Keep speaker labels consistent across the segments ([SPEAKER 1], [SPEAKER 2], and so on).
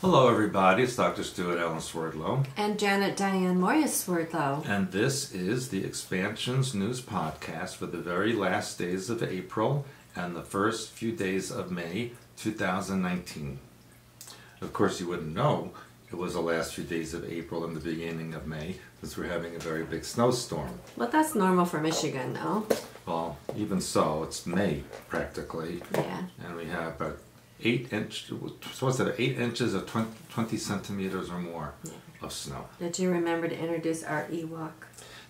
[SPEAKER 1] Hello everybody, it's Dr. Stuart Allen Swerdlow.
[SPEAKER 2] And Janet Diane Moya Swerdlow.
[SPEAKER 1] And this is the Expansions News Podcast for the very last days of April and the first few days of May 2019. Of course you wouldn't know it was the last few days of April and the beginning of May because we're having a very big snowstorm.
[SPEAKER 2] Well, that's normal for Michigan, though.
[SPEAKER 1] Well, even so, it's May practically.
[SPEAKER 2] Yeah.
[SPEAKER 1] And we have about 8 inches of 20 centimeters or more of snow.
[SPEAKER 2] Did you remember to introduce our Ewok?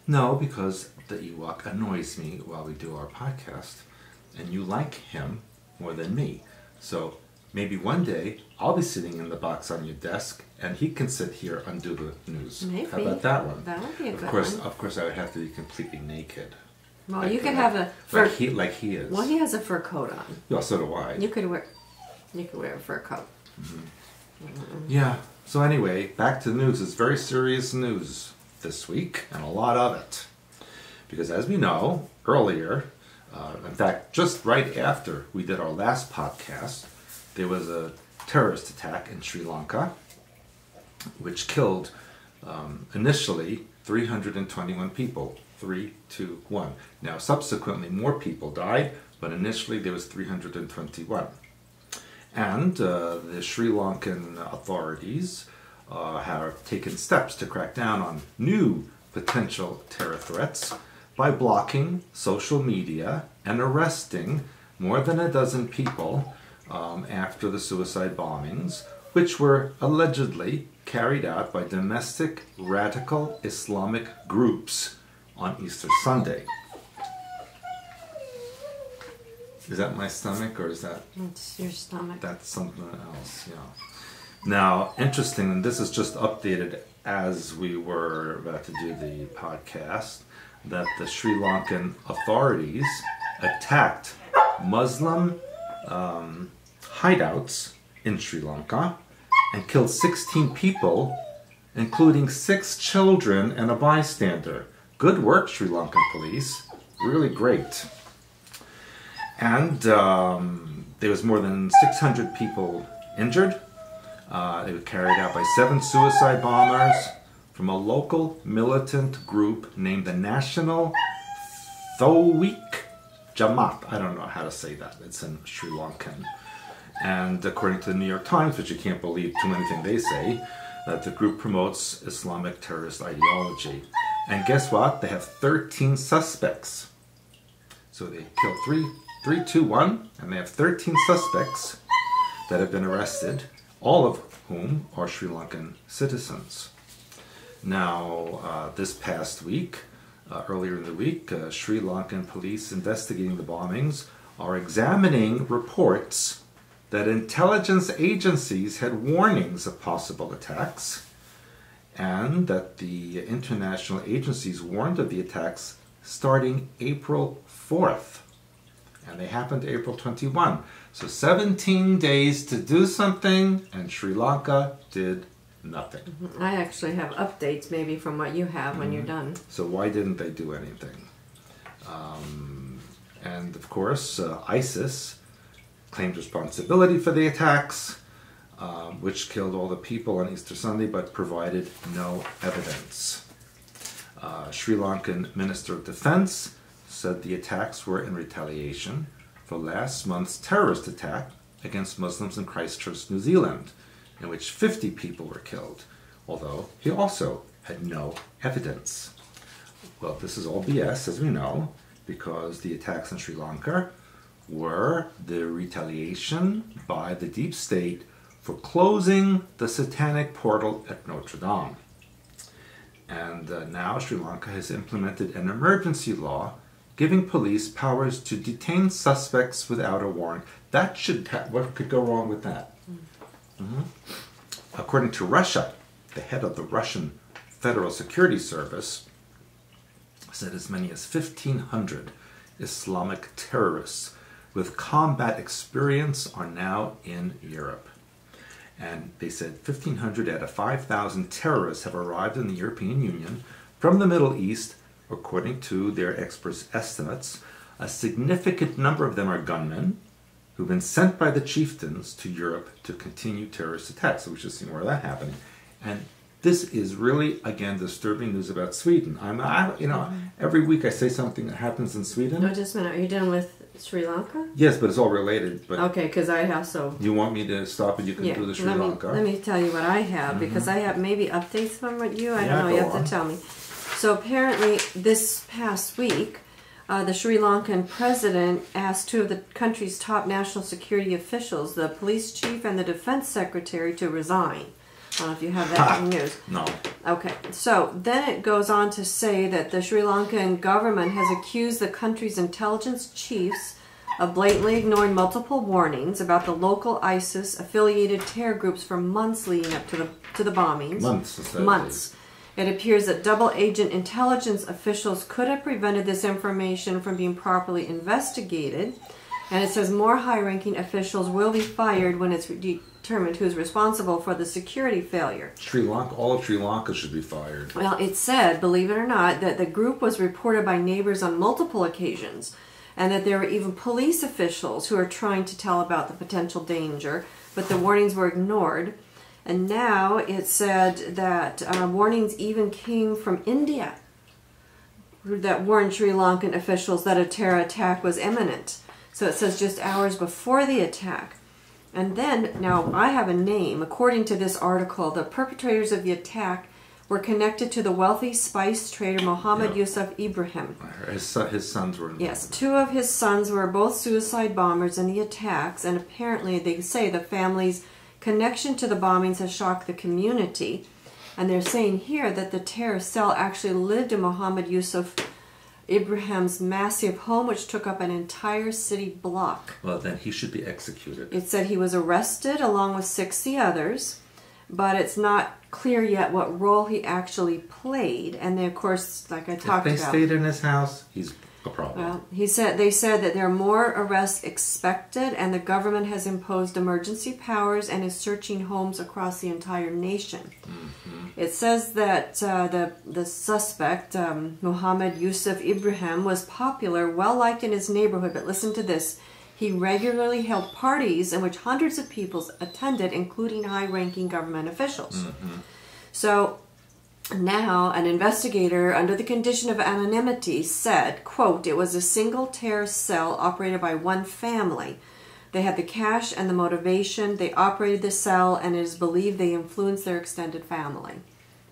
[SPEAKER 1] No, because the Ewok annoys me while we do our podcast, and you like him more than me. So maybe one day I'll be sitting in the box on your desk, and he can sit here and do the news.
[SPEAKER 2] Maybe.
[SPEAKER 1] How about that one?
[SPEAKER 2] That would be a good
[SPEAKER 1] one.
[SPEAKER 2] one.
[SPEAKER 1] Of course, I would have to be completely naked.
[SPEAKER 2] Well,
[SPEAKER 1] like,
[SPEAKER 2] you could have a fur.
[SPEAKER 1] Like he is.
[SPEAKER 2] Well, he has a fur coat on.
[SPEAKER 1] Yeah, so do I.
[SPEAKER 2] You could wear a fur coat.
[SPEAKER 1] Yeah. So anyway, back to the news. It's very serious news this week, and a lot of it. Because as we know, earlier, in fact, just right after we did our last podcast, there was a terrorist attack in Sri Lanka, which killed initially 321 people. 3, 2, 1. Now, subsequently, more people died, but initially there was 321. And the Sri Lankan authorities have taken steps to crack down on new potential terror threats by blocking social media and arresting more than a dozen people after the suicide bombings, which were allegedly carried out by domestic radical Islamic groups on Easter Sunday. Is that my stomach, or is that...
[SPEAKER 2] It's your stomach.
[SPEAKER 1] That's something else, yeah. Now, interesting, and this is just updated as we were about to do the podcast, that the Sri Lankan authorities attacked Muslim hideouts in Sri Lanka and killed 16 people, including 6 children and a bystander. Good work, Sri Lankan police. Really great. And there was more than 600 people injured. They were carried out by 7 suicide bombers from a local militant group named the National Thoik Jamaat. I don't know how to say that. It's in Sri Lankan. And according to the New York Times, which you can't believe too many things they say, that the group promotes Islamic terrorist ideology. And guess what? They have 13 suspects. So they killed 3, 2, 1, and they have 13 suspects that have been arrested, all of whom are Sri Lankan citizens. Now, this past week, earlier in the week, Sri Lankan police investigating the bombings are examining reports that intelligence agencies had warnings of possible attacks, and that the international agencies warned of the attacks starting April 4th. And they happened April 21. So 17 days to do something, and Sri Lanka did nothing.
[SPEAKER 2] I actually have updates maybe from what you have when you're done.
[SPEAKER 1] So why didn't they do anything? And of course, ISIS claimed responsibility for the attacks, which killed all the people on Easter Sunday, but provided no evidence. Sri Lankan Minister of Defense said the attacks were in retaliation for last month's terrorist attack against Muslims in Christchurch, New Zealand, in which 50 people were killed, although he also had no evidence. Well, this is all BS, as we know, because the attacks in Sri Lanka were the retaliation by the deep state for closing the satanic portal at Notre Dame. And now Sri Lanka has implemented an emergency law giving police powers to detain suspects without a warrant. That should what could go wrong with that? According to Russia, the head of the Russian Federal Security Service said as many as 1,500 Islamic terrorists with combat experience are now in Europe. And they said 1,500 out of 5,000 terrorists have arrived in the European Union from the Middle East, according to their experts' estimates. A significant number of them are gunmen, who've been sent by the chieftains to Europe to continue terrorist attacks. So we should see more of that happening. And this is really, again, disturbing news about Sweden. Every week I say something that happens in Sweden.
[SPEAKER 2] No, just a minute. Are you done with Sri Lanka?
[SPEAKER 1] Yes, but it's all related. But
[SPEAKER 2] okay, because I have so...
[SPEAKER 1] You want me to stop and you can do the Sri Lanka?
[SPEAKER 2] Let me tell you what I have, because I have maybe updates from what you... I don't know, you have to tell me. So apparently this past week, the Sri Lankan president asked two of the country's top national security officials, the police chief and the defense secretary, to resign. I don't know if you have that news.
[SPEAKER 1] No.
[SPEAKER 2] Okay, so then it goes on to say that the Sri Lankan government has accused the country's intelligence chiefs of blatantly ignoring multiple warnings about the local ISIS-affiliated terror groups for months leading up to the bombings. Months. It appears that double-agent intelligence officials could have prevented this information from being properly investigated. And it says more high-ranking officials will be fired when it's determined who's responsible for the security failure.
[SPEAKER 1] All of Sri Lanka should be fired.
[SPEAKER 2] Well, it said, believe it or not, that the group was reported by neighbors on multiple occasions, and that there were even police officials who are trying to tell about the potential danger, but the warnings were ignored. And now it said that warnings even came from India that warned Sri Lankan officials that a terror attack was imminent. So it says just hours before the attack. And then, now I have a name. According to this article, the perpetrators of the attack were connected to the wealthy spice trader Mohammed Yusuf Ibrahim.
[SPEAKER 1] His sons were involved.
[SPEAKER 2] Yes, two of his sons were both suicide bombers in the attacks, and apparently they say the family's connection to the bombings has shocked the community. And they're saying here that the terror cell actually lived in Mohammed Yusuf Ibrahim's massive home, which took up an entire city block.
[SPEAKER 1] Well, then he should be executed.
[SPEAKER 2] It said he was arrested along with 60 others, but it's not clear yet what role he actually played. And then, of course, like I talked about...
[SPEAKER 1] If they stayed in his house, he's a problem.
[SPEAKER 2] Well, they said that there are more arrests expected, and the government has imposed emergency powers and is searching homes across the entire nation. It says that the suspect, Mohammed Yusuf Ibrahim, was popular, well-liked in his neighborhood, but listen to this. He regularly held parties in which hundreds of people attended, including high-ranking government officials. So now an investigator, under the condition of anonymity, said, quote, it was a single terror cell operated by one family. They had the cash and the motivation. They operated the cell, and it is believed they influenced their extended family.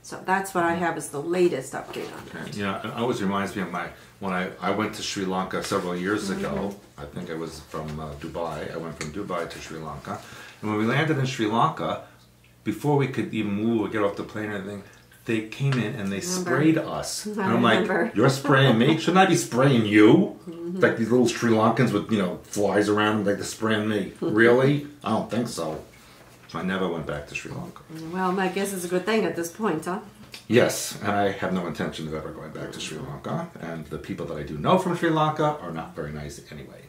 [SPEAKER 2] So that's what I have as the latest update on that.
[SPEAKER 1] Yeah, it always reminds me of when I went to Sri Lanka several years ago. I think I was from Dubai. I went from Dubai to Sri Lanka. And when we landed in Sri Lanka, before we could even move or get off the plane or anything, they came in and they sprayed us. And I'm like, you're spraying me? Shouldn't I be spraying you? Like these little Sri Lankans with, flies around, like they're spraying me. Really? I don't think so. So I never went back to Sri Lanka.
[SPEAKER 2] Well, I guess it's a good thing at this point, huh?
[SPEAKER 1] Yes, and I have no intention of ever going back to Sri Lanka. And the people that I do know from Sri Lanka are not very nice anyway.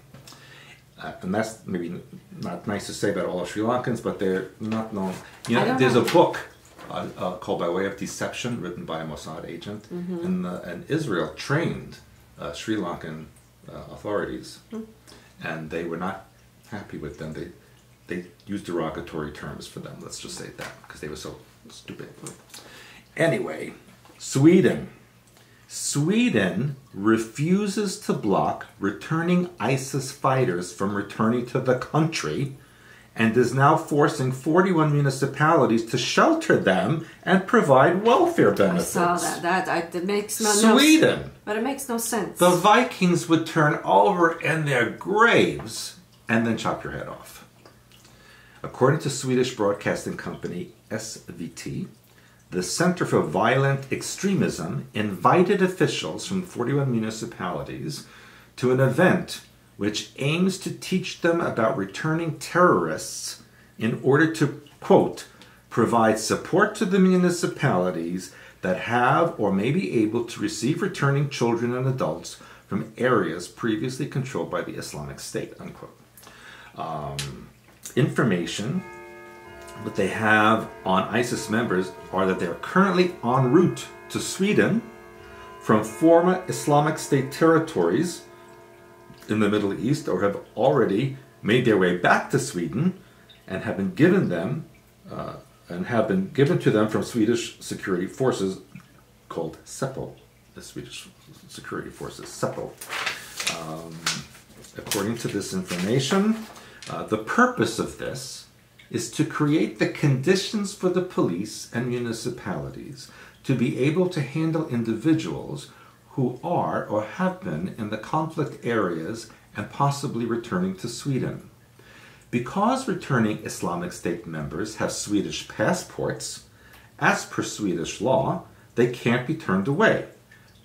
[SPEAKER 1] And that's maybe not nice to say about all of Sri Lankans, but they're not known. There's a book called By Way of Deception, written by a Mossad agent, and Israel trained Sri Lankan authorities, and they were not happy with them. They used derogatory terms for them, let's just say that, because they were so stupid. Anyway, Sweden. Sweden refuses to block returning ISIS fighters from returning to the country, and is now forcing 41 municipalities to shelter them and provide welfare benefits.
[SPEAKER 2] I saw that. It makes no
[SPEAKER 1] Sweden.
[SPEAKER 2] No, but it makes no sense.
[SPEAKER 1] The Vikings would turn over in their graves and then chop your head off. According to Swedish broadcasting company SVT, the Center for Violent Extremism invited officials from 41 municipalities to an event which aims to teach them about returning terrorists in order to, quote, provide support to the municipalities that have or may be able to receive returning children and adults from areas previously controlled by the Islamic State, unquote. Information that they have on ISIS members are that they're currently en route to Sweden from former Islamic State territories in the Middle East, or have already made their way back to Sweden and have been given to them from Swedish security forces called Säpo, the Swedish security forces, Säpo. According to this information, the purpose of this is to create the conditions for the police and municipalities to be able to handle individuals who are or have been in the conflict areas and possibly returning to Sweden. Because returning Islamic State members have Swedish passports, as per Swedish law, they can't be turned away.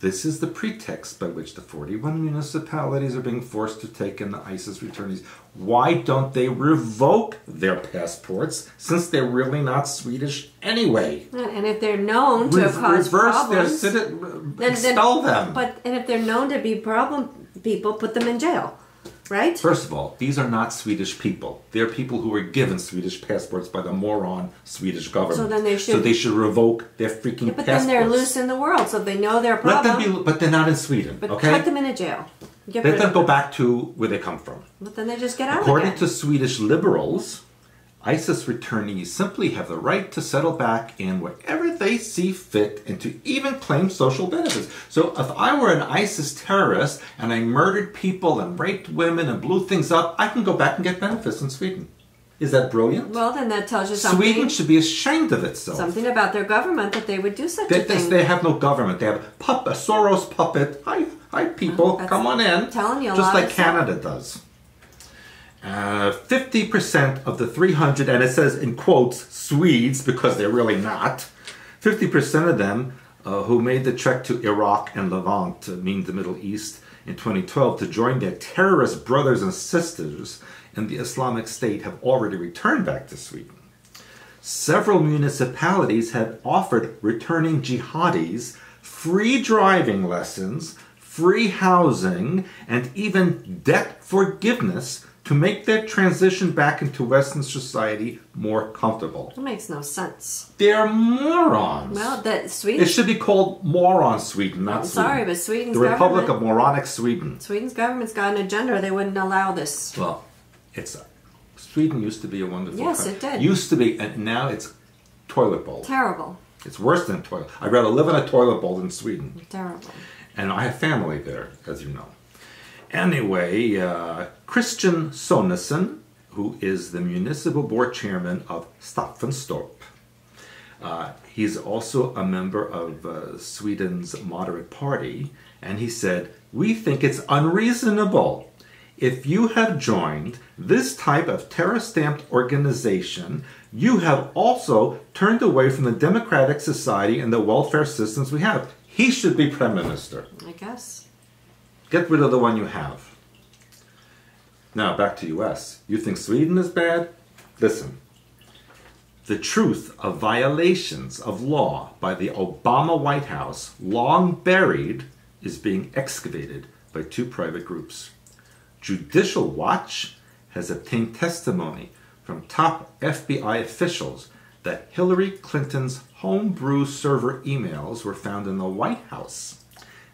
[SPEAKER 1] This is the pretext by which the 41 municipalities are being forced to take in the ISIS returnees. Why don't they revoke their passports, since they're really not Swedish anyway?
[SPEAKER 2] And if they're known to have caused problems,
[SPEAKER 1] expel them.
[SPEAKER 2] And if they're known to be problem people, put them in jail, right?
[SPEAKER 1] First of all, these are not Swedish people. They're people who were given Swedish passports by the moron Swedish government.
[SPEAKER 2] So then they should
[SPEAKER 1] revoke their freaking
[SPEAKER 2] but
[SPEAKER 1] passports.
[SPEAKER 2] Then they're loose in the world, so they know their problem.
[SPEAKER 1] But they're not in Sweden.
[SPEAKER 2] But
[SPEAKER 1] okay?
[SPEAKER 2] put them in a jail.
[SPEAKER 1] Let them go back to where they come from.
[SPEAKER 2] But then they just get out
[SPEAKER 1] According
[SPEAKER 2] again.
[SPEAKER 1] to Swedish liberals, ISIS returnees simply have the right to settle back in wherever they see fit and to even claim social benefits. So if I were an ISIS terrorist and I murdered people and raped women and blew things up, I can go back and get benefits in Sweden. Is that brilliant?
[SPEAKER 2] Well, then that tells you something.
[SPEAKER 1] Sweden should be ashamed of itself.
[SPEAKER 2] Something about their government that they would do such a thing.
[SPEAKER 1] They have no government. They have a Soros puppet. Hi people, come on in.
[SPEAKER 2] Telling you a
[SPEAKER 1] just
[SPEAKER 2] lot
[SPEAKER 1] like Canada does. 50% of the 300, and it says in quotes, Swedes, because they're really not, 50% of them who made the trek to Iraq and Levant, meaning the Middle East, in 2012 to join their terrorist brothers and sisters in the Islamic State have already returned back to Sweden. Several municipalities have offered returning jihadis free driving lessons, free housing, and even debt forgiveness to make their transition back into Western society more comfortable.
[SPEAKER 2] That makes no sense.
[SPEAKER 1] They're morons.
[SPEAKER 2] Well, Sweden...
[SPEAKER 1] It should be called Moron Sweden, not Sweden.
[SPEAKER 2] Sorry, but Sweden's
[SPEAKER 1] the Republic of Moronic Sweden.
[SPEAKER 2] Sweden's government's got an agenda. They wouldn't allow this.
[SPEAKER 1] Well, Sweden used to be a wonderful country.
[SPEAKER 2] Yes, it did.
[SPEAKER 1] Used to be, and now it's toilet bowl.
[SPEAKER 2] Terrible.
[SPEAKER 1] It's worse than a toilet. I'd rather live in a toilet bowl than Sweden.
[SPEAKER 2] Terrible.
[SPEAKER 1] And I have family there, as you know. Anyway, Christian Sonesson, who is the municipal board chairman of Staffanstorp. He's also a member of Sweden's moderate party, and he said, "We think it's unreasonable. If you have joined this type of terror-stamped organization, you have also turned away from the democratic society and the welfare systems we have." He should be prime minister.
[SPEAKER 2] I guess.
[SPEAKER 1] Get rid of the one you have. Now, back to US. You think Sweden is bad? Listen. The truth of violations of law by the Obama White House, long buried, is being excavated by two private groups. Judicial Watch has obtained testimony from top FBI officials that Hillary Clinton's homebrew server emails were found in the White House.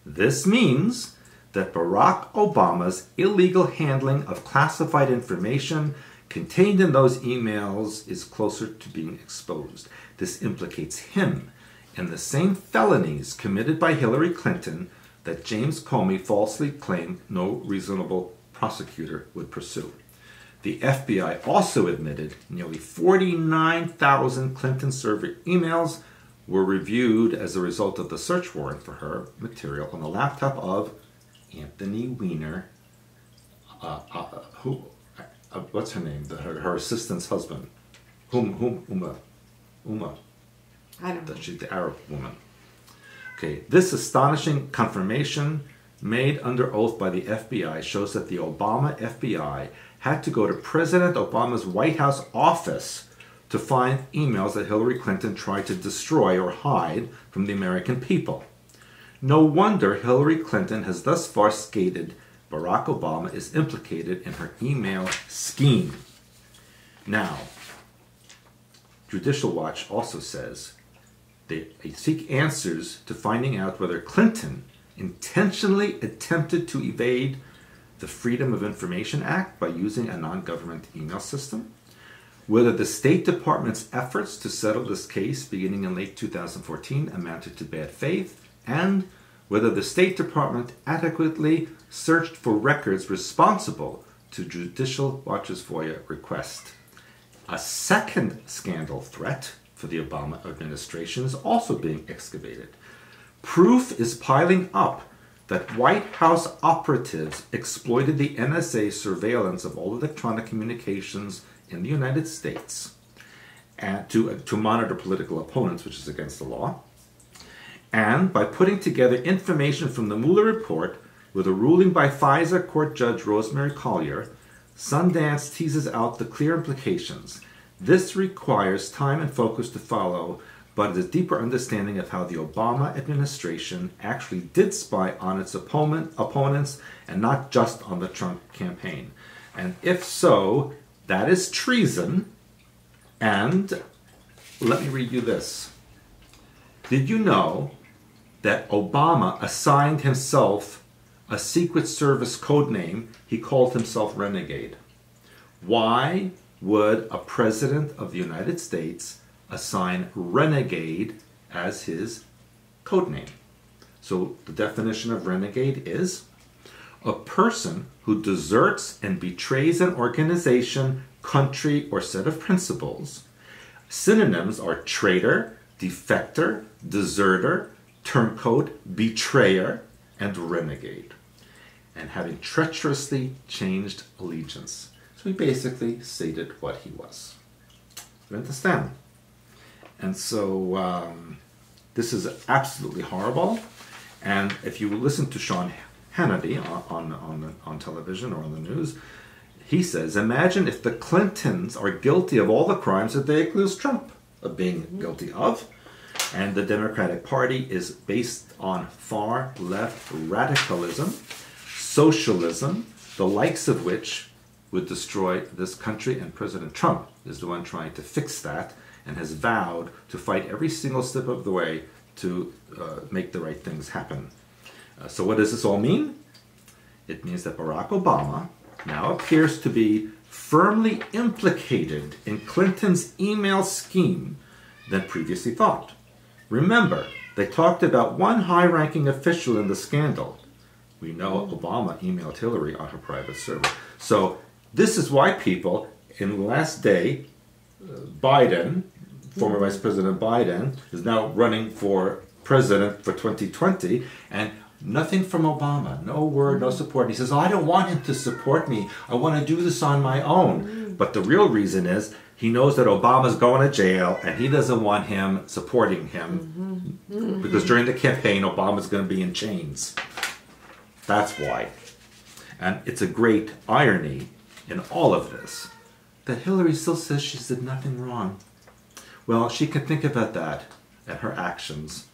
[SPEAKER 1] This means that Barack Obama's illegal handling of classified information contained in those emails is closer to being exposed. This implicates him in the same felonies committed by Hillary Clinton that James Comey falsely claimed no reasonable prosecutor would pursue. The FBI also admitted nearly 49,000 Clinton server emails were reviewed as a result of the search warrant for her material on the laptop of Anthony Weiner, what's her name? Her assistant's husband. Uma.
[SPEAKER 2] I don't know.
[SPEAKER 1] She's the Arab woman. Okay, this astonishing confirmation made under oath by the FBI shows that the Obama FBI had to go to President Obama's White House office to find emails that Hillary Clinton tried to destroy or hide from the American people. No wonder Hillary Clinton has thus far stated Barack Obama is implicated in her email scheme. Now, Judicial Watch also says they seek answers to finding out whether Clinton intentionally attempted to evade the Freedom of Information Act by using a non-government email system, whether the State Department's efforts to settle this case beginning in late 2014 amounted to bad faith, and whether the State Department adequately searched for records responsible to Judicial Watch's FOIA request. A second scandal threat for the Obama administration is also being excavated. Proof is piling up that White House operatives exploited the NSA surveillance of all electronic communications in the United States and to monitor political opponents, which is against the law, and by putting together information from the Mueller report with a ruling by FISA Court Judge Rosemary Collyer, Sundance teases out the clear implications. This requires time and focus to follow, but a deeper understanding of how the Obama administration actually did spy on its opponents and not just on the Trump campaign. And if so, that is treason. And let me read you this. Did you know that Obama assigned himself a Secret Service code name? He called himself Renegade. Why would a president of the United States assign Renegade as his code name? So the definition of renegade is a person who deserts and betrays an organization, country, or set of principles. Synonyms are traitor, defector, deserter, turncoat, betrayer, and renegade. And having treacherously changed allegiance. So he basically stated what he was. You understand? And so this is absolutely horrible. And if you listen to Sean Hannity on television or on the news, he says, imagine if the Clintons are guilty of all the crimes that they accuse Trump of being guilty of. And the Democratic Party is based on far left radicalism, socialism, the likes of which would destroy this country, and President Trump is the one trying to fix that and has vowed to fight every single step of the way to make the right things happen. So what does this all mean? It means that Barack Obama now appears to be firmly implicated in Clinton's email scheme than previously thought. Remember, they talked about one high-ranking official in the scandal. We know Obama emailed Hillary on her private server. So this is why people, in the last day, Biden, former Vice President Biden, is now running for president for 2020, and nothing from Obama, no word, no support. He says, oh, I don't want him to support me. I want to do this on my own. But the real reason is he knows that Obama's going to jail, and he doesn't want him supporting him because during the campaign, Obama's going to be in chains. That's why. And it's a great irony in all of this that Hillary still says she did nothing wrong. Well, she can think about that and her actions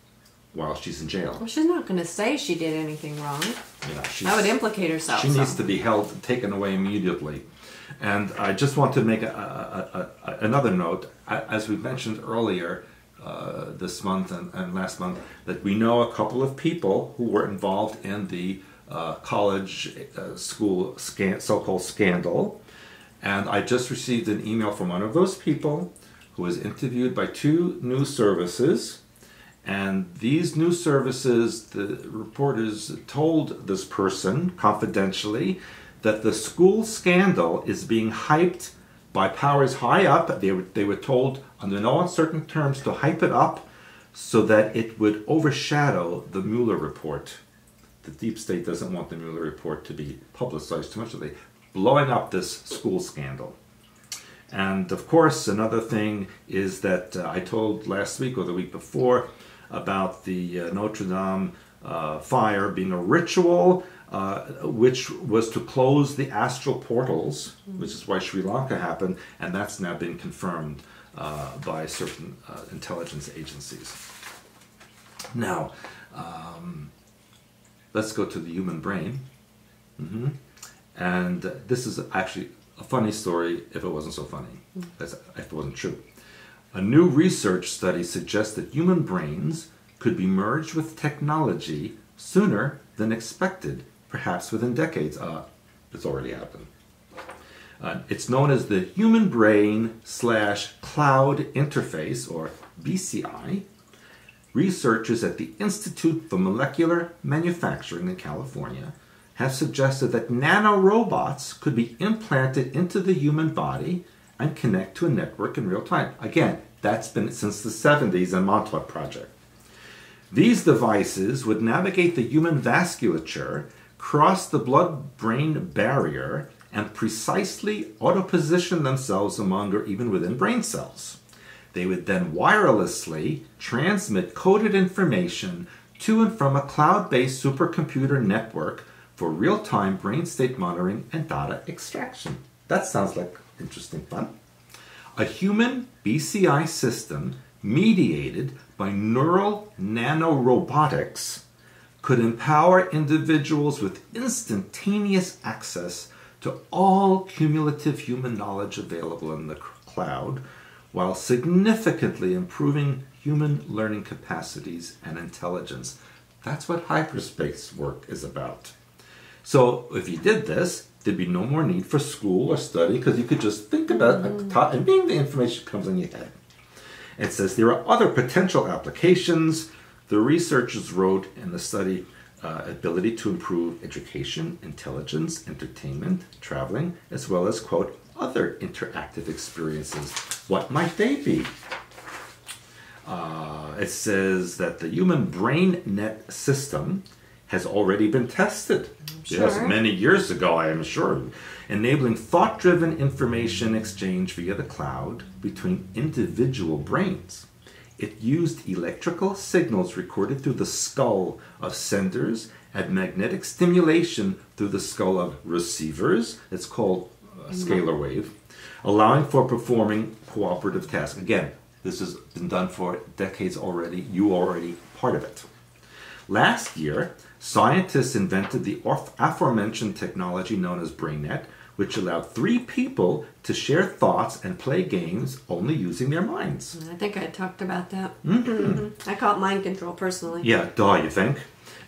[SPEAKER 1] while she's in jail.
[SPEAKER 2] Well, she's not going to say she did anything wrong.
[SPEAKER 1] You know,
[SPEAKER 2] that would implicate herself.
[SPEAKER 1] She needs to be held, taken away immediately. And I just want to make another note. As we mentioned earlier this month and last month, that we know a couple of people who were involved in the college school so-called scandal. And I just received an email from one of those people who was interviewed by 2 news services. And these news services, the reporters told this person confidentially that the school scandal is being hyped by powers high up. They were told under no uncertain terms to hype it up so that it would overshadow the Mueller report. The deep state doesn't want the Mueller report to be publicized too much, so they're blowing up this school scandal. And of course, another thing is that I told last week or the week before about the Notre Dame fire being a ritual which was to close the astral portals, which is why Sri Lanka happened, and that's now been confirmed by certain intelligence agencies. Now, let's go to the human brain. And this is actually a funny story if it wasn't so funny, if it wasn't true. A new research study suggests that human brains could be merged with technology sooner than expected, perhaps within decades. It's already happened. It's known as the Human Brain / Cloud Interface, or BCI. Researchers at the Institute for Molecular Manufacturing in California have suggested that nanorobots could be implanted into the human body and connect to a network in real time. Again, that's been since the 70s and Montauk Project. These devices would navigate the human vasculature, cross the blood-brain barrier, and precisely auto-position themselves among or even within brain cells. They would then wirelessly transmit coded information to and from a cloud-based supercomputer network for real-time brain state monitoring and data extraction. That sounds like interesting fun. A human BCI system mediated by neural nanorobotics could empower individuals with instantaneous access to all cumulative human knowledge available in the cloud, while significantly improving human learning capacities and intelligence. That's what hyperspace work is about. So if you did this, there'd be no more need for school or study, because you could just think about it and being the information comes in your head. It says there are other potential applications. The researchers wrote in the study ability to improve education, intelligence, entertainment, traveling, as well as, quote, other interactive experiences. What might they be? It says that the human brain net system has already been tested.
[SPEAKER 2] Sure.
[SPEAKER 1] Yes, many years ago, I am sure, enabling thought-driven information exchange via the cloud between individual brains. It used electrical signals recorded through the skull of senders and magnetic stimulation through the skull of receivers. It's called a scalar wave, allowing for performing cooperative tasks. Again, this has been done for decades already. You are already part of it. Last year, scientists invented the aforementioned technology known as BrainNet, which allowed 3 people to share thoughts and play games only using their minds.
[SPEAKER 2] I think I talked about that. I call it mind control personally.
[SPEAKER 1] Yeah, you think?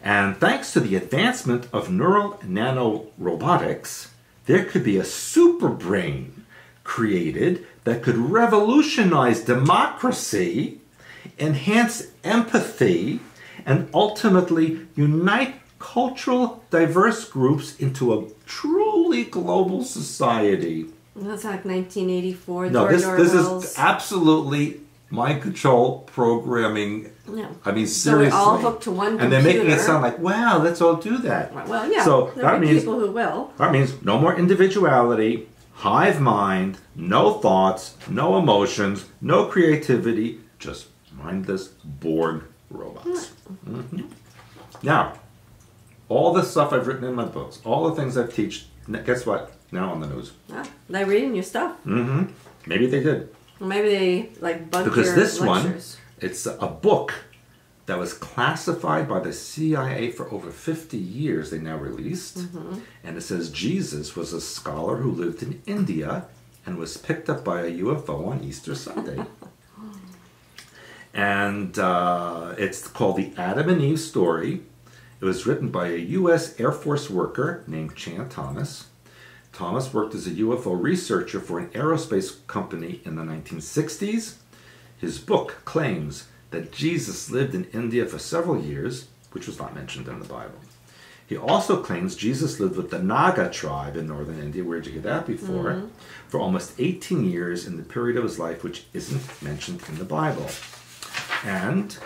[SPEAKER 1] And thanks to the advancement of neural nanorobotics, there could be a super brain created that could revolutionize democracy, enhance empathy, and ultimately unite cultural diverse groups into a truly global society.
[SPEAKER 2] That's like 1984.
[SPEAKER 1] No,
[SPEAKER 2] George
[SPEAKER 1] this
[SPEAKER 2] Orwell's.
[SPEAKER 1] is absolutely mind control programming.
[SPEAKER 2] No.
[SPEAKER 1] I mean,
[SPEAKER 2] So
[SPEAKER 1] seriously.
[SPEAKER 2] we're all hooked to one computer.
[SPEAKER 1] And they're making it sound like, wow, let's all do that.
[SPEAKER 2] Well, yeah.
[SPEAKER 1] So
[SPEAKER 2] There'll be people who will.
[SPEAKER 1] That means no more individuality, hive mind, no thoughts, no emotions, no creativity, just mindless, bored robots. Now, all the stuff I've written in my books, all the things I've teach, guess what? Now on the news.
[SPEAKER 2] They're reading your stuff.
[SPEAKER 1] Maybe they did.
[SPEAKER 2] Or maybe they like bug
[SPEAKER 1] Because
[SPEAKER 2] your
[SPEAKER 1] this
[SPEAKER 2] lectures.
[SPEAKER 1] one, it's a book that was classified by the CIA for over 50 years, they now released. And it says Jesus was a scholar who lived in India and was picked up by a UFO on Easter Sunday. And it's called The Adam and Eve Story. It was written by a U.S. Air Force worker named Chan Thomas. Thomas worked as a UFO researcher for an aerospace company in the 1960s. His book claims that Jesus lived in India for several years, which was not mentioned in the Bible. He also claims Jesus lived with the Naga tribe in northern India, where'd you get that before, for almost 18 years in the period of his life, which isn't mentioned in the Bible. And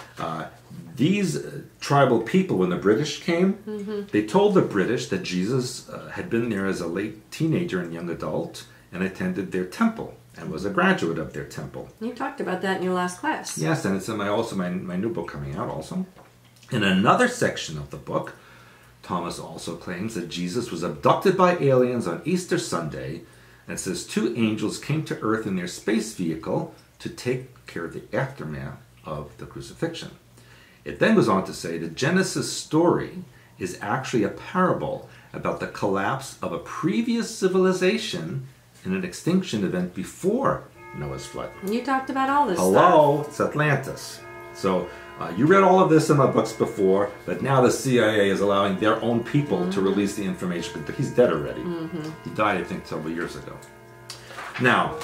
[SPEAKER 1] these tribal people, when the British came, they told the British that Jesus had been there as a late teenager and young adult and attended their temple and was a graduate of their temple.
[SPEAKER 2] You talked about that in your last class.
[SPEAKER 1] Yes, and it's in my new book coming out also. In another section of the book, Thomas also claims that Jesus was abducted by aliens on Easter Sunday, and it says 2 angels came to earth in their space vehicle to take care of the aftermath of the crucifixion. It then goes on to say the Genesis story is actually a parable about the collapse of a previous civilization in an extinction event before Noah's flood.
[SPEAKER 2] You talked about all this
[SPEAKER 1] Hello, it's Atlantis. So You read all of this in my books before, but now the CIA is allowing their own people to release the information. He's dead already. He died, I think, several years ago. Now,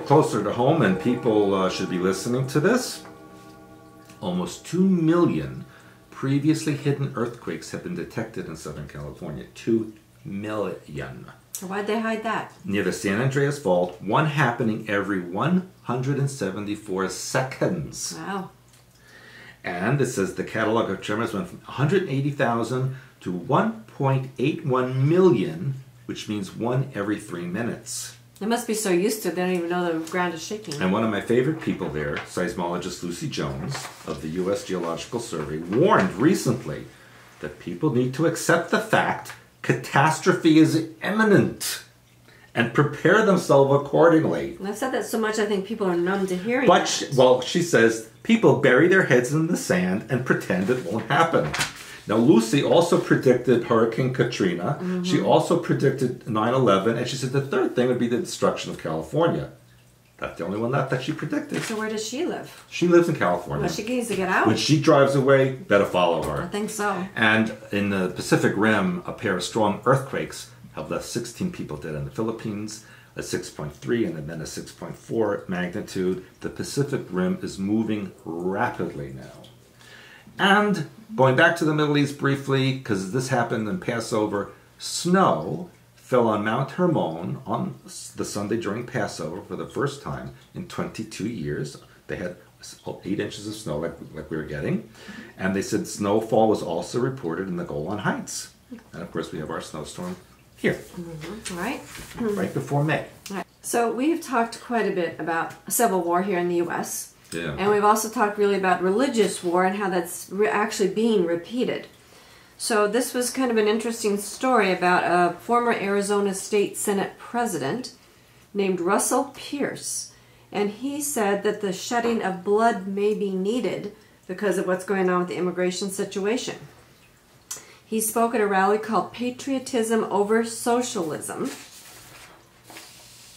[SPEAKER 1] closer to home, and people should be listening to this, almost 2 million previously hidden earthquakes have been detected in Southern California. 2 million.
[SPEAKER 2] So why'd they hide that?
[SPEAKER 1] Near the San Andreas Fault, one happening every 174 seconds.
[SPEAKER 2] Wow.
[SPEAKER 1] And it says the catalog of tremors went from 180,000 to 1.81 million, which means one every 3 minutes.
[SPEAKER 2] They must be so used to it, they don't even know the ground is shaking.
[SPEAKER 1] And one of my favorite people there, seismologist Lucy Jones of the U.S. Geological Survey, warned recently that people need to accept the fact catastrophe is imminent and prepare themselves accordingly.
[SPEAKER 2] And I've said that so much I think people are numb to hearing that.
[SPEAKER 1] She says, people bury their heads in the sand and pretend it won't happen. Now, Lucy also predicted Hurricane Katrina. She also predicted 9/11, and she said the third thing would be the destruction of California. That's the only one that she predicted.
[SPEAKER 2] So where does she live?
[SPEAKER 1] She lives in California.
[SPEAKER 2] Well, she needs to get out.
[SPEAKER 1] When she drives away, better follow her.
[SPEAKER 2] I think so.
[SPEAKER 1] And in the Pacific Rim, a pair of strong earthquakes have left 16 people dead in the Philippines, a 6.3 and then a 6.4 magnitude. The Pacific Rim is moving rapidly now. And going back to the Middle East briefly, because this happened in Passover, snow fell on Mount Hermon on the Sunday during Passover for the first time in 22 years. They had 8 inches of snow like we were getting. And they said snowfall was also reported in the Golan Heights. And of course we have our snowstorm here.
[SPEAKER 2] Right.
[SPEAKER 1] Right before May.
[SPEAKER 2] Right. So we've talked quite a bit about civil war here in the U.S.
[SPEAKER 1] Yeah.
[SPEAKER 2] And we've also talked really about religious war and how that's actually being repeated. So this was kind of an interesting story about a former Arizona State Senate president named Russell Pierce. And he said that the shedding of blood may be needed because of what's going on with the immigration situation. He spoke at a rally called Patriotism Over Socialism.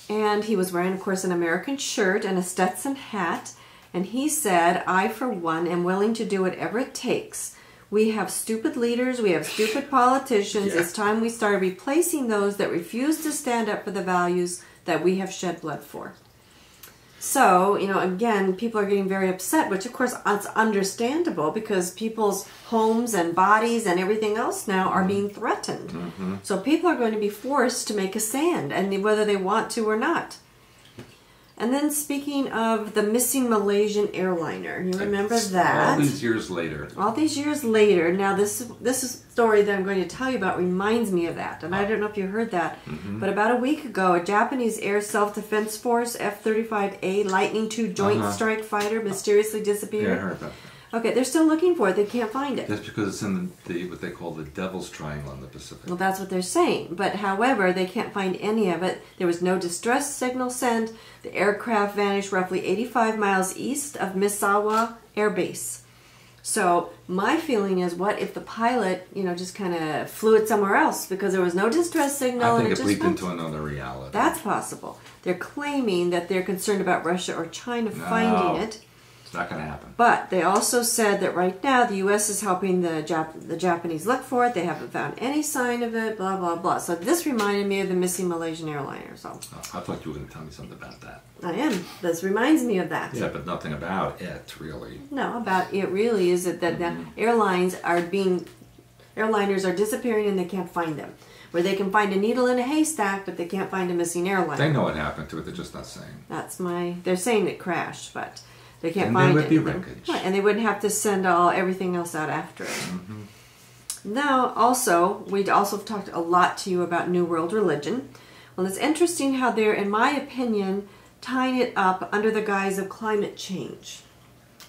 [SPEAKER 2] And he was wearing, of course, an American shirt and a Stetson hat. And he said, I, for one, am willing to do whatever it takes. We have stupid leaders. We have stupid politicians.
[SPEAKER 1] Yeah.
[SPEAKER 2] It's time we started replacing those that refuse to stand up for the values that we have shed blood for. So, you know, again, people are getting very upset, which, of course, it's understandable because people's homes and bodies and everything else now are being threatened. So people are going to be forced to make a stand, and whether they want to or not. And then speaking of the missing Malaysian airliner, you remember that?
[SPEAKER 1] All these years later.
[SPEAKER 2] All these years later. Now this story that I'm going to tell you about reminds me of that. And I don't know if you heard that. But about a week ago, a Japanese Air Self-Defense Force F-35A Lightning II Joint Strike Fighter mysteriously disappeared.
[SPEAKER 1] Yeah, I heard that.
[SPEAKER 2] Okay, they're still looking for it. They can't find it.
[SPEAKER 1] That's because it's in what they call the Devil's Triangle in the Pacific.
[SPEAKER 2] Well, that's what they're saying. But however, they can't find any of it. There was no distress signal sent. The aircraft vanished roughly 85 miles east of Misawa Air Base. So my feeling is, what if the pilot, you know, just kind of flew it somewhere else because there was no distress signal?
[SPEAKER 1] I think
[SPEAKER 2] and
[SPEAKER 1] it
[SPEAKER 2] just
[SPEAKER 1] bleeped into another reality.
[SPEAKER 2] That's possible. They're claiming that they're concerned about Russia or China finding it.
[SPEAKER 1] It's not going to happen.
[SPEAKER 2] But they also said that right now the U.S. is helping the Japanese look for it. They haven't found any sign of it, blah, blah, blah. So this reminded me of the missing Malaysian airliner. So
[SPEAKER 1] I thought you were going to tell me something about that.
[SPEAKER 2] I am. This reminds me of that.
[SPEAKER 1] Yeah, but nothing about it, really.
[SPEAKER 2] No, about it really is that the airliners are disappearing and they can't find them. Where they can find a needle in a haystack, but they can't find a missing airliner.
[SPEAKER 1] They know what happened to it. They're just not saying.
[SPEAKER 2] They're saying it crashed, but they can't
[SPEAKER 1] and
[SPEAKER 2] find
[SPEAKER 1] there would be
[SPEAKER 2] anything.
[SPEAKER 1] wreckage.
[SPEAKER 2] Right, and they wouldn't have to send everything else out after it. Now, we'd also talked a lot to you about New World Religion. Well, it's interesting how they're, in my opinion, tying it up under the guise of climate change.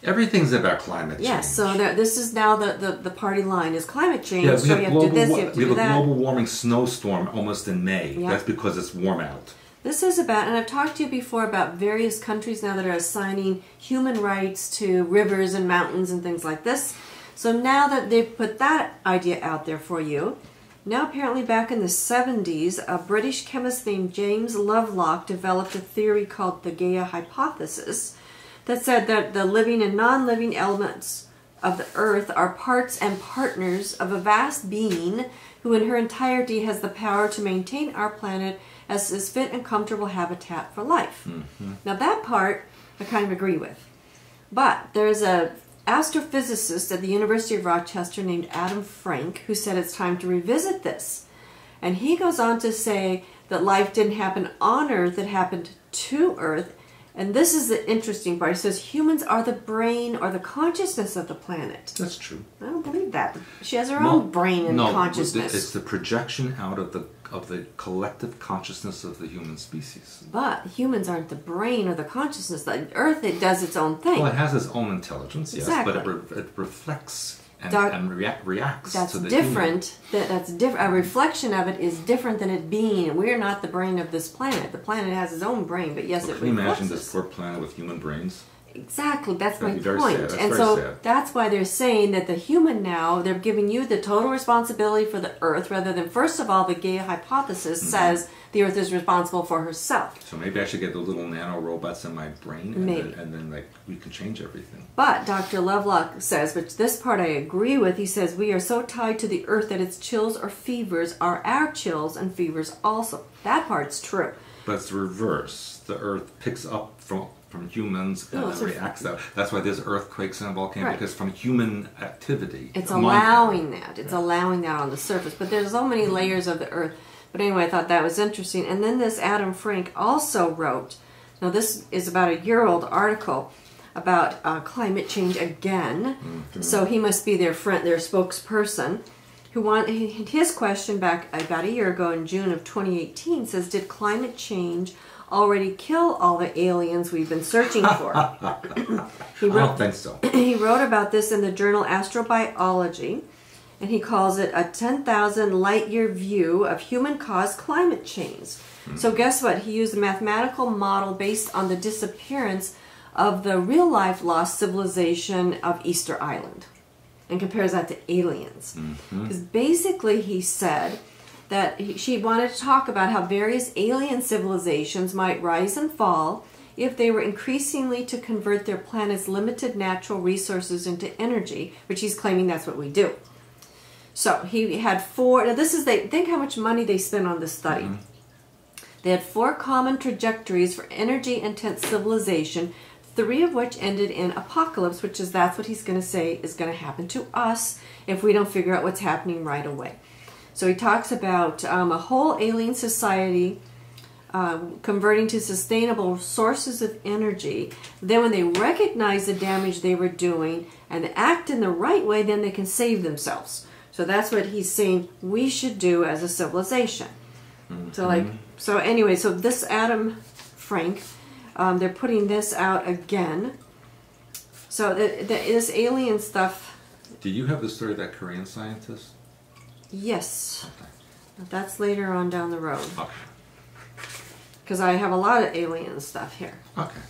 [SPEAKER 1] Everything's about climate change.
[SPEAKER 2] Yes, so this is now the party line is climate change.
[SPEAKER 1] Yeah,
[SPEAKER 2] so you have to do this, you have to
[SPEAKER 1] we
[SPEAKER 2] do
[SPEAKER 1] have a
[SPEAKER 2] that.
[SPEAKER 1] global warming snowstorm almost in May.
[SPEAKER 2] Yeah.
[SPEAKER 1] That's because it's warm out.
[SPEAKER 2] This is about, and I've talked to you before about various countries now that are assigning human rights to rivers and mountains and things like this. So now that they've put that idea out there for you, now apparently back in the 70s, a British chemist named James Lovelock developed a theory called the Gaia hypothesis that said that the living and non-living elements of the earth are parts and partners of a vast being who in her entirety has the power to maintain our planet as a fit and comfortable habitat for life. Now that part I kind of agree with. But there's a astrophysicist at the University of Rochester named Adam Frank who said it's time to revisit this. And he goes on to say that life didn't happen on Earth, it happened to Earth. And this is the interesting part. He says humans are the brain or the consciousness of the planet.
[SPEAKER 1] That's true.
[SPEAKER 2] I don't believe that. She has her own brain and consciousness.
[SPEAKER 1] It's the projection out of the collective consciousness of the human species.
[SPEAKER 2] But humans aren't the brain or the consciousness. The Earth, it does its own thing.
[SPEAKER 1] Well, it has its own intelligence, yes,
[SPEAKER 2] exactly.
[SPEAKER 1] but it reflects and reacts to the
[SPEAKER 2] different.
[SPEAKER 1] human.
[SPEAKER 2] That's different. A reflection of it is different than it being. We're not the brain of this planet. The planet has its own brain, but yes, it reflects.
[SPEAKER 1] Can you imagine this poor planet with human brains?
[SPEAKER 2] Exactly, that's my
[SPEAKER 1] Very
[SPEAKER 2] point.
[SPEAKER 1] sad. That's
[SPEAKER 2] and
[SPEAKER 1] very
[SPEAKER 2] so
[SPEAKER 1] sad.
[SPEAKER 2] that's why they're saying that the human now, they're giving you the total responsibility for the Earth, rather than, first of all, the Gaia hypothesis says the Earth is responsible for herself.
[SPEAKER 1] So maybe I should get the little nano robots in my brain, and then like we can change everything.
[SPEAKER 2] But Dr. Lovelock says, which this part I agree with, he says, we are so tied to the Earth that its chills or fevers are our chills and fevers also. That part's true.
[SPEAKER 1] But it's the reverse. The Earth picks up from humans and then reacts out. That's why there's earthquakes and volcanoes, because from human activity.
[SPEAKER 2] It's allowing that. It's allowing that on the surface. But there's so many layers of the Earth. But anyway, I thought that was interesting. And then this Adam Frank also wrote, now this is about a year-old article about climate change again. So he must be their friend, their spokesperson. His question back about a year ago in June of 2018 says, did climate change already kill all the aliens we've been searching for?
[SPEAKER 1] I don't think so.
[SPEAKER 2] He wrote about this in the journal Astrobiology, and he calls it a 10,000 light-year view of human-caused climate change. So guess what? He used a mathematical model based on the disappearance of the real-life lost civilization of Easter Island and compares that to aliens. Because basically he said that she wanted to talk about how various alien civilizations might rise and fall if they were increasingly to convert their planet's limited natural resources into energy, which he's claiming that's what we do. So he had four, now this is, think how much money they spent on this study. They had 4 common trajectories for energy-intense civilization, 3 of which ended in apocalypse, which is, that's what he's going to say is going to happen to us if we don't figure out what's happening right away. So he talks about a whole alien society converting to sustainable sources of energy. Then when they recognize the damage they were doing and act in the right way, then they can save themselves. So that's what he's saying we should do as a civilization. So anyway, so this Adam Frank, they're putting this out again. So this alien stuff.
[SPEAKER 1] Do you have the story of that Korean scientist?
[SPEAKER 2] Yes.
[SPEAKER 1] Okay.
[SPEAKER 2] That's later on down the road.
[SPEAKER 1] Okay.
[SPEAKER 2] Because I have a lot of alien stuff here.
[SPEAKER 1] Okay.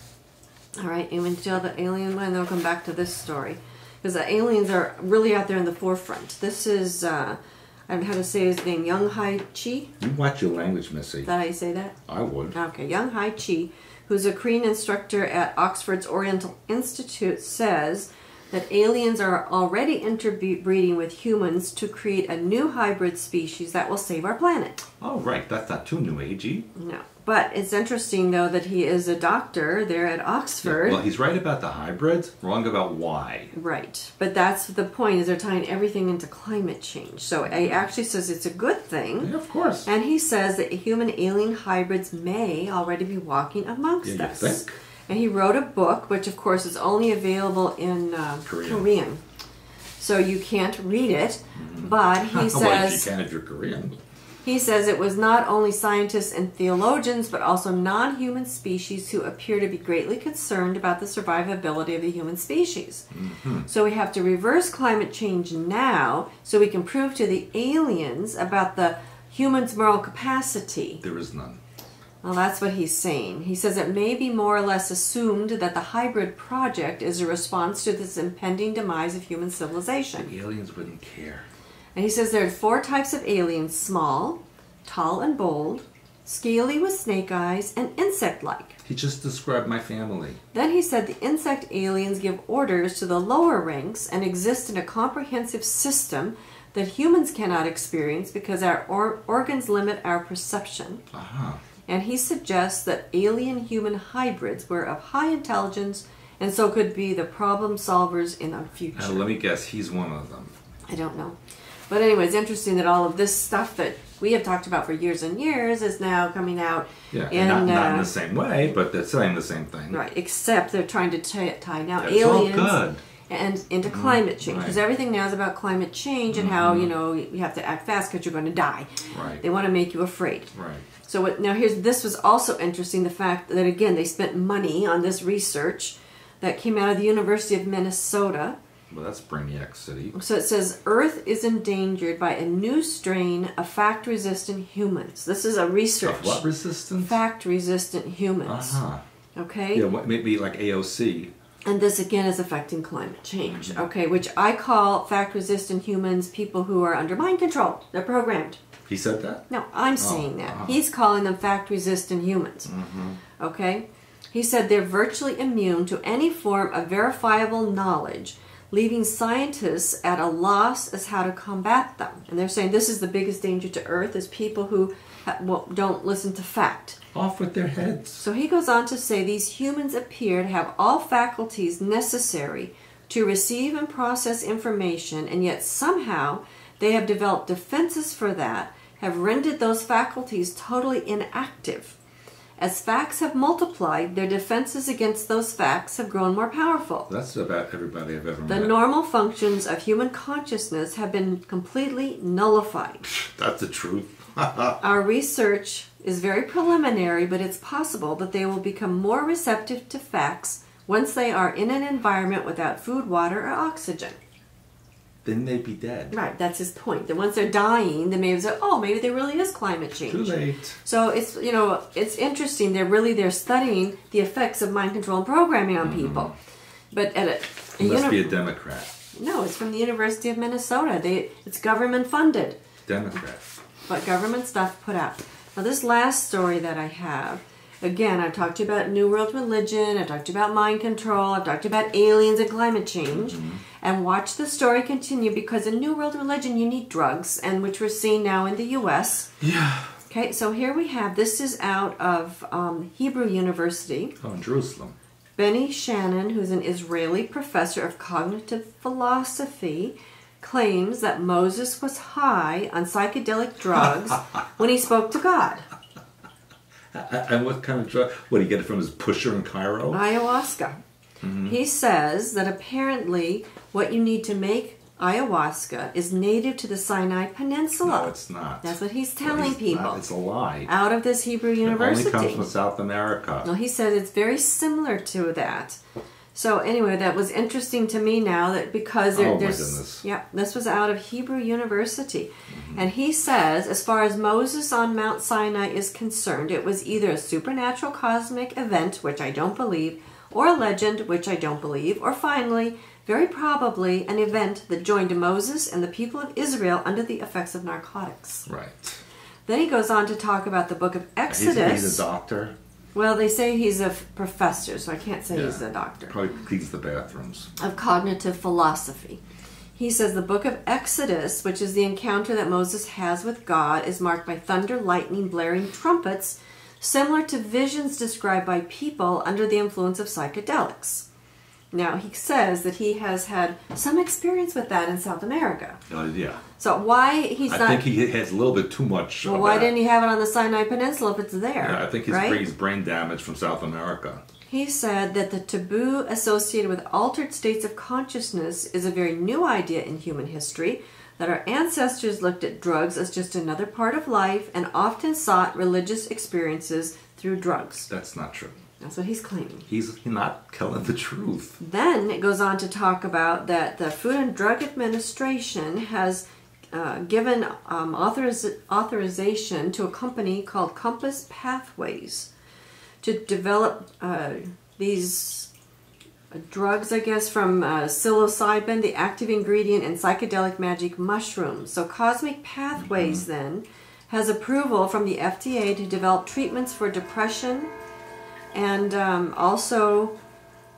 [SPEAKER 2] All right, and when you tell the alien one, they'll come back to this story. Because the aliens are really out there in the forefront. This is, I don't know how to say his name, Young Hai Chi.
[SPEAKER 1] You watch your language, Missy.
[SPEAKER 2] Is that how you say that?
[SPEAKER 1] I would.
[SPEAKER 2] Okay, Young Hai Chi, who's a Korean instructor at Oxford's Oriental Institute, says that aliens are already interbreeding with humans to create a new hybrid species that will save our planet.
[SPEAKER 1] Oh, right. That's not too new agey.
[SPEAKER 2] No. But it's interesting, though, that he is a doctor there at Oxford.
[SPEAKER 1] Yeah, well, he's right about the hybrids, wrong about why.
[SPEAKER 2] Right. But that's the point, is they're tying everything into climate change. So he actually says it's a good thing.
[SPEAKER 1] Yeah, of course.
[SPEAKER 2] And he says that human-alien hybrids may already be walking amongst us.
[SPEAKER 1] You think?
[SPEAKER 2] And he wrote a book, which, of course, is only available in Korean. So you can't read it. But he says...
[SPEAKER 1] Well, you can if you're Korean.
[SPEAKER 2] He says it was not only scientists and theologians, but also non-human species who appear to be greatly concerned about the survivability of the human species. So we have to reverse climate change now so we can prove to the aliens about the human's moral capacity.
[SPEAKER 1] There is none.
[SPEAKER 2] Well, that's what he's saying. He says it may be more or less assumed that the hybrid project is a response to this impending demise of human civilization.
[SPEAKER 1] The aliens wouldn't care.
[SPEAKER 2] And he says there are 4 types of aliens: small, tall and bold, scaly with snake eyes, and insect-like.
[SPEAKER 1] He just described my family.
[SPEAKER 2] Then he said the insect aliens give orders to the lower ranks and exist in a comprehensive system that humans cannot experience because our organs limit our perception.
[SPEAKER 1] Uh-huh.
[SPEAKER 2] And he suggests that alien-human hybrids were of high intelligence and so could be the problem solvers in our future.
[SPEAKER 1] Let me guess, he's one of them.
[SPEAKER 2] I don't know. But anyway, it's interesting that all of this stuff that we have talked about for years and years is now coming out.
[SPEAKER 1] Yeah, and not in the same way, but they're saying the same thing.
[SPEAKER 2] Right, except they're trying to tie now
[SPEAKER 1] That's
[SPEAKER 2] aliens
[SPEAKER 1] all good.
[SPEAKER 2] and into climate change. Because everything now is about climate change and how, you know, you have to act fast because you're going to die.
[SPEAKER 1] Right.
[SPEAKER 2] They want to make you afraid.
[SPEAKER 1] Right.
[SPEAKER 2] So now this was also interesting, the fact that, again, they spent money on this research that came out of the University of Minnesota.
[SPEAKER 1] Well, that's Brainiac City.
[SPEAKER 2] So it says, Earth is endangered by a new strain of fact-resistant humans. This is a research.
[SPEAKER 1] Of what resistance?
[SPEAKER 2] Fact-resistant humans.
[SPEAKER 1] Uh-huh.
[SPEAKER 2] Okay?
[SPEAKER 1] Yeah, maybe like AOC.
[SPEAKER 2] And this, again, is affecting climate change. Okay, which I call fact-resistant humans people who are under mind control. They're programmed.
[SPEAKER 1] He said that?
[SPEAKER 2] No, I'm saying that. He's calling them fact-resistant humans. Okay? He said they're virtually immune to any form of verifiable knowledge, leaving scientists at a loss as how to combat them. And they're saying this is the biggest danger to Earth, is people who don't listen to fact.
[SPEAKER 1] Off with their heads.
[SPEAKER 2] So he goes on to say these humans appear to have all faculties necessary to receive and process information, and yet somehow they have developed defenses for that, have rendered those faculties totally inactive. As facts have multiplied, their defenses against those facts have grown more powerful.
[SPEAKER 1] That's about everybody I've ever met.
[SPEAKER 2] The normal functions of human consciousness have been completely nullified.
[SPEAKER 1] That's the truth.
[SPEAKER 2] Our research is very preliminary, but it's possible that they will become more receptive to facts once they are in an environment without food, water, or oxygen.
[SPEAKER 1] Then they'd be dead.
[SPEAKER 2] Right, that's his point. That once they're dying, they may have said, oh, maybe there really is climate change.
[SPEAKER 1] Too late.
[SPEAKER 2] So it's, you know, it's interesting. They're studying the effects of mind control and programming on people. But at
[SPEAKER 1] He must be a Democrat.
[SPEAKER 2] No, it's from the University of Minnesota. It's government funded.
[SPEAKER 1] Democrat.
[SPEAKER 2] But government stuff put out. Now this last story that I have, again, I've talked to you about New World religion, I've talked to you about mind control, I've talked to you about aliens and climate change. And watch the story continue, because in New World religion you need drugs, and which we're seeing now in the U.S.
[SPEAKER 1] Yeah.
[SPEAKER 2] Okay, so here we have, this is out of Hebrew University.
[SPEAKER 1] Oh, in Jerusalem.
[SPEAKER 2] Benny Shannon, who's an Israeli professor of cognitive philosophy, claims that Moses was high on psychedelic drugs when he spoke to God.
[SPEAKER 1] And what kind of drug? What, did he get it from his pusher in Cairo?
[SPEAKER 2] Ayahuasca. He says that apparently what you need to make ayahuasca is native to the Sinai Peninsula.
[SPEAKER 1] No, it's not.
[SPEAKER 2] That's what he's telling people.
[SPEAKER 1] It's a lie.
[SPEAKER 2] Out of this Hebrew University.
[SPEAKER 1] It only comes from South America.
[SPEAKER 2] No, he says it's very similar to that. So anyway, that was interesting to me now, that because
[SPEAKER 1] Oh, my
[SPEAKER 2] there's
[SPEAKER 1] goodness.
[SPEAKER 2] Yeah, this was out of Hebrew University. And he says, as far as Moses on Mount Sinai is concerned, it was either a supernatural cosmic event, which I don't believe, or a legend, which I don't believe, or finally, very probably, an event that joined Moses and the people of Israel under the effects of narcotics.
[SPEAKER 1] Right.
[SPEAKER 2] Then he goes on to talk about the book of Exodus.
[SPEAKER 1] He's a doctor.
[SPEAKER 2] Well, they say he's a professor, so I can't say he's a doctor.
[SPEAKER 1] Probably cleans the bathrooms.
[SPEAKER 2] Of cognitive philosophy. He says the book of Exodus, which is the encounter that Moses has with God, is marked by thunder, lightning, blaring trumpets, similar to visions described by people under the influence of psychedelics. Now, he says that he has had some experience with that in South America.
[SPEAKER 1] Yeah.
[SPEAKER 2] So why he's not...
[SPEAKER 1] I think he has a little bit too much
[SPEAKER 2] Well,
[SPEAKER 1] of
[SPEAKER 2] why
[SPEAKER 1] that.
[SPEAKER 2] didn't he have it on the Sinai Peninsula if it's there?
[SPEAKER 1] Yeah, I think
[SPEAKER 2] right?
[SPEAKER 1] he's brain damage from South America.
[SPEAKER 2] He said that the taboo associated with altered states of consciousness is a very new idea in human history, that our ancestors looked at drugs as just another part of life and often sought religious experiences through drugs.
[SPEAKER 1] That's not true.
[SPEAKER 2] That's what he's claiming.
[SPEAKER 1] He's not telling the truth.
[SPEAKER 2] Then it goes on to talk about that the Food and Drug Administration has given authorization to a company called Compass Pathways to develop these drugs, I guess, from psilocybin, the active ingredient in psychedelic magic mushrooms. So Cosmic Pathways then has approval from the FDA to develop treatments for depression. And also,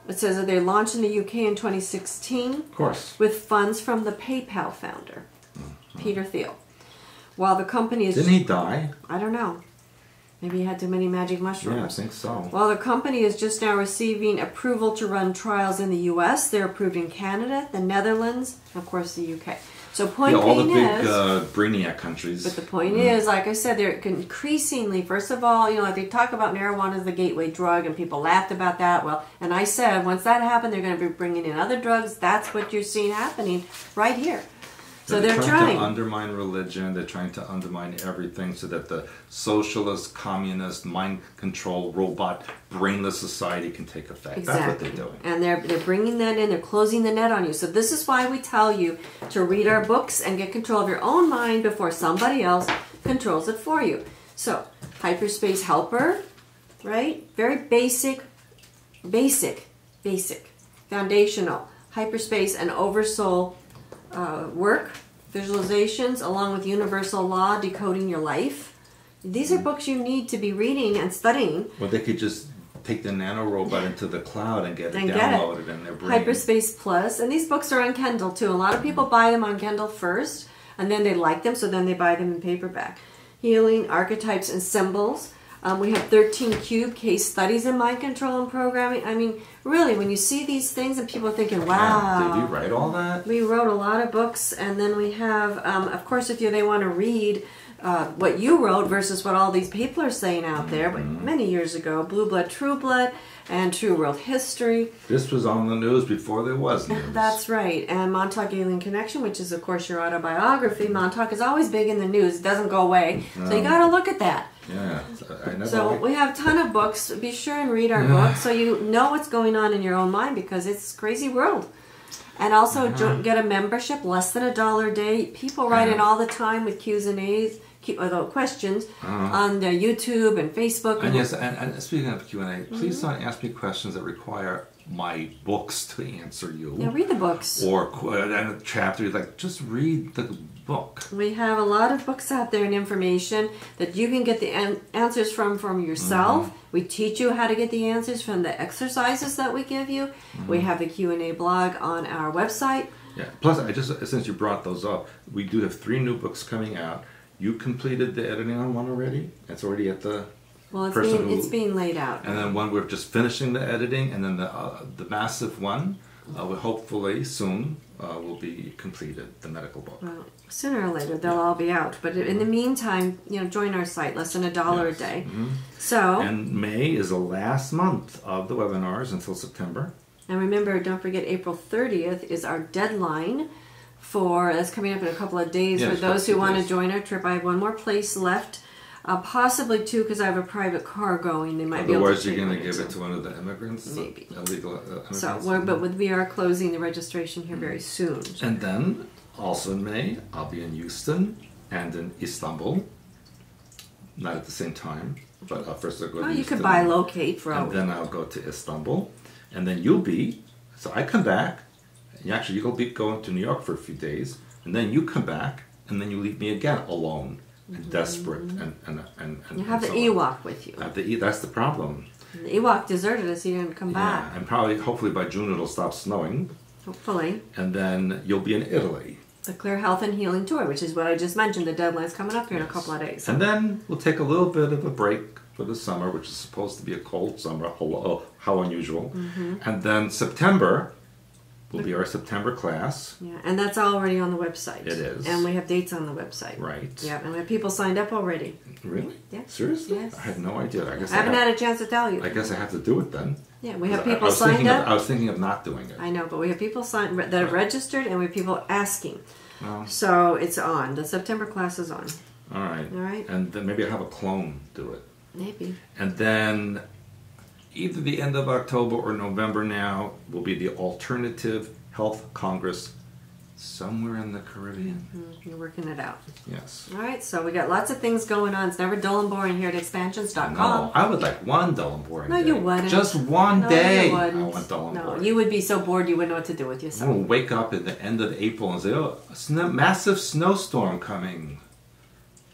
[SPEAKER 2] it says that they launched in the UK in 2016.
[SPEAKER 1] Of course.
[SPEAKER 2] With funds from the PayPal founder, Peter Thiel. While the company is...
[SPEAKER 1] Didn't he die?
[SPEAKER 2] I don't know. Maybe he had too many magic mushrooms.
[SPEAKER 1] Yeah, I think so.
[SPEAKER 2] While the company is just now receiving approval to run trials in the U.S., they're approved in Canada, the Netherlands, and of course the UK. So point
[SPEAKER 1] all the big
[SPEAKER 2] is,
[SPEAKER 1] brainiac countries.
[SPEAKER 2] but the point is, like I said, they're increasingly, first of all, like they talk about marijuana as the gateway drug, and people laughed about that. Well, and I said, once that happened, they're going to be bringing in other drugs. That's what you're seeing happening right here. So they're trying
[SPEAKER 1] to undermine religion. They're trying to undermine everything so that the socialist, communist, mind control, robot, brainless society can take effect.
[SPEAKER 2] Exactly.
[SPEAKER 1] That's what they're doing.
[SPEAKER 2] And they're bringing that in. They're closing the net on you. So this is why we tell you to read our books and get control of your own mind before somebody else controls it for you. So Hyperspace Helper, right? Very basic, foundational. Hyperspace and Oversoul work, visualizations, along with Universal Law, Decoding Your Life. These are books you need to be reading and studying.
[SPEAKER 1] Well, they could just take the nanorobot into the cloud and get it downloaded in their brain.
[SPEAKER 2] Hyperspace Plus. And these books are on Kindle too. A lot of people buy them on Kindle first, and then they like them, so then they buy them in paperback. Healing, Archetypes, and Symbols. We have 13 Cube case studies in mind control and programming. I mean, really, when you see these things and people are thinking, wow.
[SPEAKER 1] Did you write all that?
[SPEAKER 2] We wrote a lot of books, and then we have, of course, if they want to read what you wrote versus what all these people are saying out there, but many years ago, Blue Blood, True Blood, and True World History.
[SPEAKER 1] This was on the news before there was news.
[SPEAKER 2] That's right. And Montauk Alien Connection, which is, of course, your autobiography. Montauk is always big in the news. It doesn't go away. So you got to look at that.
[SPEAKER 1] Yeah.
[SPEAKER 2] So we have a ton of books. Be sure and read our books so you know what's going on in your own mind, because it's a crazy world. And also get a membership, less than $1 a day. People write in all the time with Q's and A's. Questions on the YouTube and Facebook.
[SPEAKER 1] And yes, and speaking of Q&A, please don't ask me questions that require my books to answer you.
[SPEAKER 2] Yeah, read the books.
[SPEAKER 1] Or a chapter, like, just read the book.
[SPEAKER 2] We have a lot of books out there and information that you can get the answers from yourself. We teach you how to get the answers from the exercises that we give you. We have the Q&A blog on our website.
[SPEAKER 1] Yeah. Plus, since you brought those up, we do have 3 new books coming out. You completed the editing on one already? It's already at the...
[SPEAKER 2] Well, it's being laid out.
[SPEAKER 1] And then one, we're just finishing the editing, and then the massive one, will hopefully soon will be completed, the medical book.
[SPEAKER 2] Well, sooner or later they'll all be out. But in the meantime, join our site, less than $1 a day. So.
[SPEAKER 1] And May is the last month of the webinars until September.
[SPEAKER 2] And remember, don't forget, April 30th is our deadline. That's coming up in a couple of days for those who want to join our trip. I have one more place left, possibly 2, because I have a private car going. They might be able to.
[SPEAKER 1] Otherwise, you're going to give it to one of the immigrants,
[SPEAKER 2] maybe
[SPEAKER 1] illegal immigrants.
[SPEAKER 2] But we are closing the registration here very soon.
[SPEAKER 1] And then, also in May, I'll be in Houston and in Istanbul. Not at the same time, but first I'll go to Houston.
[SPEAKER 2] You could bilocate for
[SPEAKER 1] and then I'll go to Istanbul, and then you'll be. So I come back. Actually, you'll be going to New York for a few days, and then you come back, and then you leave me again alone and desperate, and
[SPEAKER 2] you have the Ewok with you.
[SPEAKER 1] That's the problem.
[SPEAKER 2] The Ewok deserted us; he didn't come back.
[SPEAKER 1] And hopefully by June it'll stop snowing.
[SPEAKER 2] Hopefully.
[SPEAKER 1] And then you'll be in Italy.
[SPEAKER 2] The Clear Health and Healing Tour, which is what I just mentioned. The deadline's coming up here in a couple of days.
[SPEAKER 1] And then we'll take a little bit of a break for the summer, which is supposed to be a cold summer. Hello, how unusual! And then September will be our September class.
[SPEAKER 2] Yeah, and that's already on the website.
[SPEAKER 1] It is.
[SPEAKER 2] And we have dates on the website.
[SPEAKER 1] Right.
[SPEAKER 2] Yeah, and we have people signed up already.
[SPEAKER 1] Really?
[SPEAKER 2] Yeah.
[SPEAKER 1] Seriously?
[SPEAKER 2] Yes.
[SPEAKER 1] I had no idea. I
[SPEAKER 2] haven't had a chance to tell you.
[SPEAKER 1] I guess I have to do it then.
[SPEAKER 2] Yeah, we have people signed up.
[SPEAKER 1] I was thinking of not doing it.
[SPEAKER 2] I know, but we have people that have registered, and we have people asking.
[SPEAKER 1] Well,
[SPEAKER 2] so it's on. The September class is on.
[SPEAKER 1] All right.
[SPEAKER 2] All right.
[SPEAKER 1] And then maybe I'll have a clone do it.
[SPEAKER 2] Maybe.
[SPEAKER 1] And then either the end of October or November now will be the Alternative Health Congress somewhere in the Caribbean.
[SPEAKER 2] You're working it out.
[SPEAKER 1] Yes.
[SPEAKER 2] All right, so we got lots of things going on. It's never dull and boring here at expansions.com.
[SPEAKER 1] No, I would like one dull and boring day.
[SPEAKER 2] No, you wouldn't.
[SPEAKER 1] Just one day.
[SPEAKER 2] You wouldn't.
[SPEAKER 1] I want dull and boring.
[SPEAKER 2] You would be so bored you wouldn't know what to do with yourself.
[SPEAKER 1] I'm going to wake up at the end of April and say, oh, massive snowstorm coming.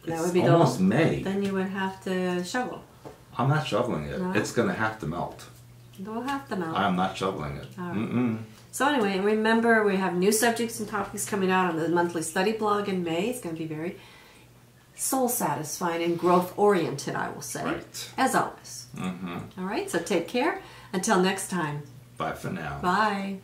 [SPEAKER 2] That
[SPEAKER 1] It's
[SPEAKER 2] would be
[SPEAKER 1] almost May.
[SPEAKER 2] Then you would have to shovel.
[SPEAKER 1] I'm not shoveling it.
[SPEAKER 2] No?
[SPEAKER 1] It's going to have to melt.
[SPEAKER 2] Don't have to melt.
[SPEAKER 1] I'm not shoveling it.
[SPEAKER 2] All right. So anyway, remember we have new subjects and topics coming out on the monthly study blog in May. It's going to be very soul satisfying and growth oriented, I will say.
[SPEAKER 1] Right.
[SPEAKER 2] As always. All right, so take care. Until next time.
[SPEAKER 1] Bye for now.
[SPEAKER 2] Bye.